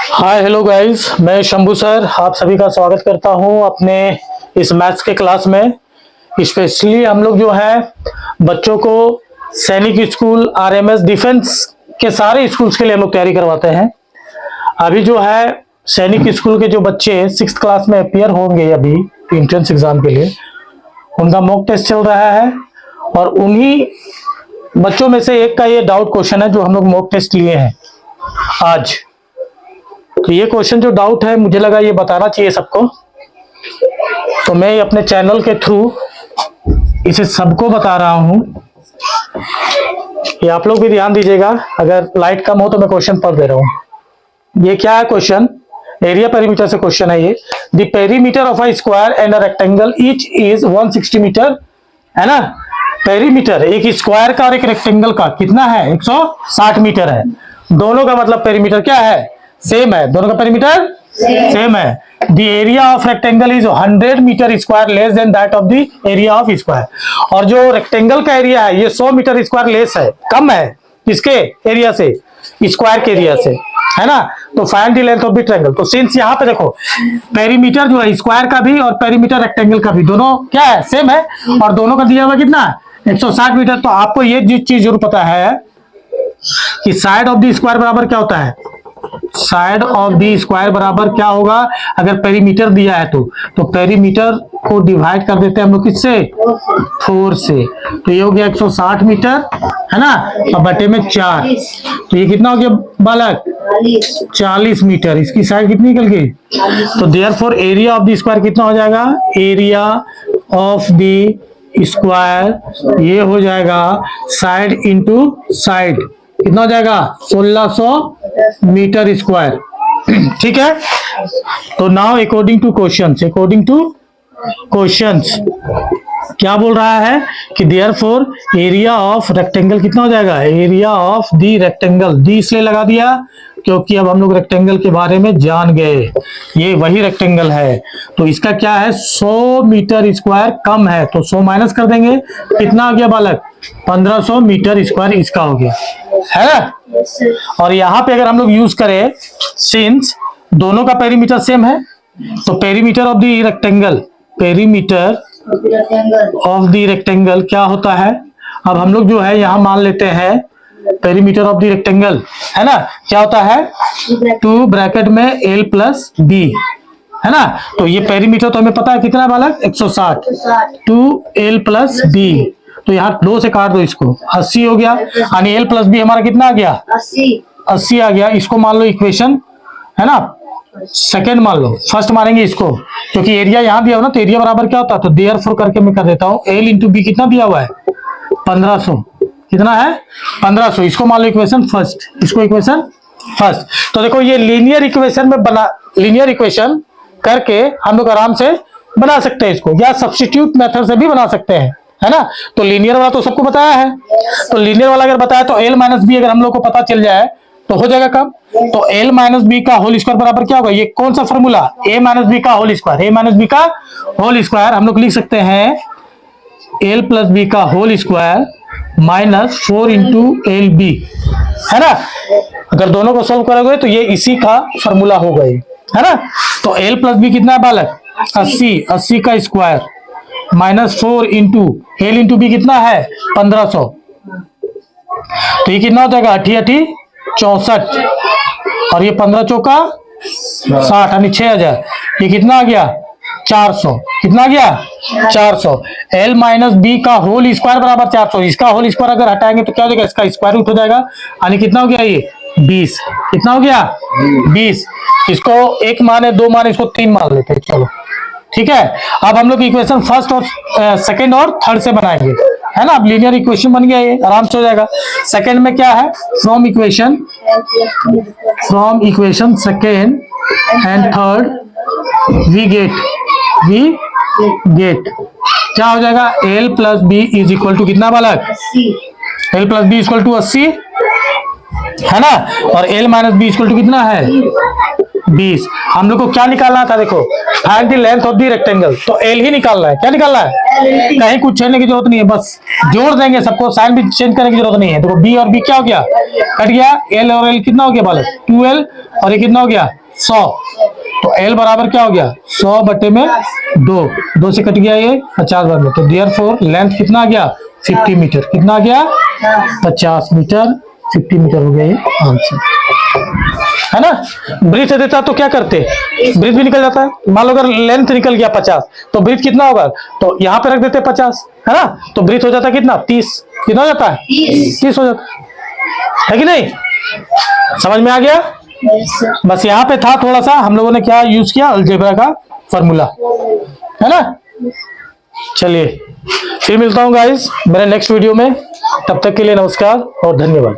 Hi hello guys, मैं Shambhu sir आप सभी का स्वागत करता हूं अपने इस मैथ्स के क्लास में। स्पेशली हम लोग जो है बच्चों को सैनिक स्कूल, आरएमएस, डिफेंस के सारे स्कूल्स के लिए हम लोग तैयारी करवाते हैं। अभी जो है सैनिक स्कूल के जो बच्चे 6th क्लास में अपियर होंगे अभी एंट्रेंस एग्जाम के लिए, उनका मॉक टेस्ट चल रहा है और उन्हीं बच्चों में से एक का ये डाउट क्वेश्चन है जो हम लोग मॉक टेस्ट लिए हैं आज। तो ये क्वेश्चन जो डाउट है मुझे लगा ये बताना चाहिए सबको, तो मैं अपने चैनल के थ्रू इसे सबको बता रहा हूं। ये आप लोग भी ध्यान दीजिएगा, अगर लाइट कम हो तो मैं क्वेश्चन पढ़ दे रहा हूं। ये क्या है क्वेश्चन? एरिया पेरीमीटर से क्वेश्चन है ये। The perimeter of a square and a rectangle each is 160 metre, है ना। पेरीमीटर एक स्क्वायर का और एक रेक्टेंगल का कितना है? 160 मीटर है। दोनों का मतलब पेरीमीटर क्या है? सेम है। दोनों का पेरीमीटर सेम है। The area of rectangle is 100 metre square less than that of the area of square. और जो रेक्टेंगल का एरिया है ये 100 मीटर स्क्वायर लेस है, कम है किसके एरिया से? स्क्वायर के एरिया से, है ना। तो find the length of the triangle. तो सिंस यहाँ पे देखो पेरीमीटर जो है स्क्वायर का भी और पेरीमीटर रेक्टेंगल का भी दोनों क्या है? सेम है। और दोनों का दिया हुआ कितना? 160 मीटर। तो आपको ये चीज जरूर पता है कि साइड ऑफ द स्क्वायर बराबर क्या होता है? साइड ऑफ द स्क्वायर बराबर क्या होगा? अगर पेरीमीटर दिया है तो पेरीमीटर को डिवाइड कर देते हैं हम लोग किससे? 4 से। तो ये हो गया 160 मीटर, है ना, और बटे में 4। तो ये कितना हो गया बालक? 40 मीटर। इसकी साइड कितनी निकल गई? तो therefore area of the square कितना हो जाएगा? एरिया ऑफ द स्क्वायर ये हो जाएगा साइड इंटू साइड, कितना हो जाएगा? 1600 मीटर स्क्वायर। ठीक है। तो नाउ अकॉर्डिंग टू क्वेश्चंस क्या बोल रहा है कि देयरफॉर एरिया ऑफ रेक्टेंगल कितना हो जाएगा? एरिया ऑफ द रेक्टेंगल, दी इसलिए लगा दिया क्योंकि अब हम लोग रेक्टेंगल के बारे में जान गए। ये वही रेक्टेंगल है। तो इसका क्या है? 100 मीटर स्क्वायर कम है, तो 100 माइनस कर देंगे। कितना आ गया बालक? 1500 मीटर स्क्वायर इसका हो गया, है ना। और यहाँ पे अगर हम लोग यूज करें, सिंस दोनों का पेरीमीटर सेम है, तो perimeter of the rectangle, perimeter of the rectangle क्या होता है? अब हम लोग जो है यहाँ मान लेते हैं पेरीमीटर ऑफ द रेक्टेंगल, है ना, क्या होता है? 2 ब्रैकेट में L प्लस B, है ना। तो ये पेरीमीटर तो हमें पता है कितना है बालक? 160। 2L प्लस B, तो यहाँ 2 से काट दो इसको, 80 हो गया। यानी L प्लस B हमारा कितना आ गया? 80 आ गया। इसको मान लो इक्वेशन, है ना, सेकेंड मान लो, फर्स्ट मानेंगे इसको क्योंकि एरिया यहाँ दिया हो ना, तो एरिया बराबर क्या होता है? तो देयरफॉर करके मैं कर देता हूँ L इंटू B कितना दिया हुआ है? 1500। कितना है? 1500। इसको मान लो इक्वेशन फर्स्ट, इसको इक्वेशन फर्स्ट। तो देखो ये लीनियर इक्वेशन में बना, लीनियर इक्वेशन करके हम लोग आराम से बना सकते हैं इसको, या सब्स्टिट्यूट मेथड से भी बना सकते हैं, है ना। तो लीनियर वाला तो सबको बताया है। तो लीनियर वाला अगर बताया तो L माइनस बी अगर हम लोग को पता चल जाए तो हो जाएगा कम। तो L माइनस बी का होल स्क्वायर बराबर क्या होगा? ये कौन सा फॉर्मूला? A माइनस बी का whole square. A minus B का होल स्क्वायर हम लोग लिख सकते हैं L प्लस बी का whole square minus 4 into L B, है ना। अगर दोनों को सोल्व करोगे तो ये इसी का फॉर्मूला होगा, है ना। तो L प्लस बी कितना है बालक? 80 का square minus 4 into L into B कितना है? 1500। तो ये कितना हो जाएगा? 8 64, और ये 15 चौका 60, यानी 6000। ये कितना आ गया? 400। कितना आ गया? 400। L माइनस बी का होल स्क्वायर बराबर 400। इसका होल स्क्वायर अगर हटाएंगे तो क्या हो जाएगा? इसका स्क्वायर रूट हो जाएगा, यानी कितना हो गया? ये 20। कितना हो गया? 20। इसको 1 माने, 2 माने, इसको 3 मान लेते हैं, चलो ठीक है। अब हम लोग इक्वेशन फर्स्ट और सेकंड और थर्ड से बनाएंगे, है ना। अब लीनियर इक्वेशन बन गया, ये आराम से हो जाएगा। सेकंड में क्या है? From equation second and third we get क्या हो जाएगा? L plus B is equal to कितना बालक? L plus B equal to 80, है ना। और L minus B equal to कितना है? 20। हम लोग को क्या निकालना था, देखो find the length of the rectangle, तो एल ही निकालना है। क्या निकालना है? कहीं कुछ छेड़ने की जरूरत नहीं है, बस जोड़ देंगे सबको, साइन भी चेंज करने की जरूरत नहीं है। देखो बी और बी क्या हो गया, कट गया। एल और एल कितना हो गया बालक, 2L, और ये कितना हो गया 100। तो एल बराबर क्या हो गया 100 बटे में 2, 2 से कट गया ये 50 बार में। तो देयरफॉर लेंथ कितना आ गया 50 मीटर। कितना आ गया 50 मीटर, 50 मीटर हो गया ये आंसर, है ना। ब्रीथ देता तो क्या करते, ब्रीथ भी निकल जाता है। मान लो अगर लेंथ निकल गया 50, तो ब्रीथ कितना होगा, तो यहाँ पे रख देते 50, है ना। तो ब्रीथ हो जाता है कितना 30, कितना हो जाता है 30 हो जाता है कि नहीं। समझ में आ गया। बस यहाँ पे था थोड़ा सा हम लोगों ने क्या यूज किया, अलजेब्रा का फॉर्मूला, है ना। चलिए फिर मिलता हूँ गाइस मेरे नेक्स्ट वीडियो में, तब तक के लिए नमस्कार और धन्यवाद।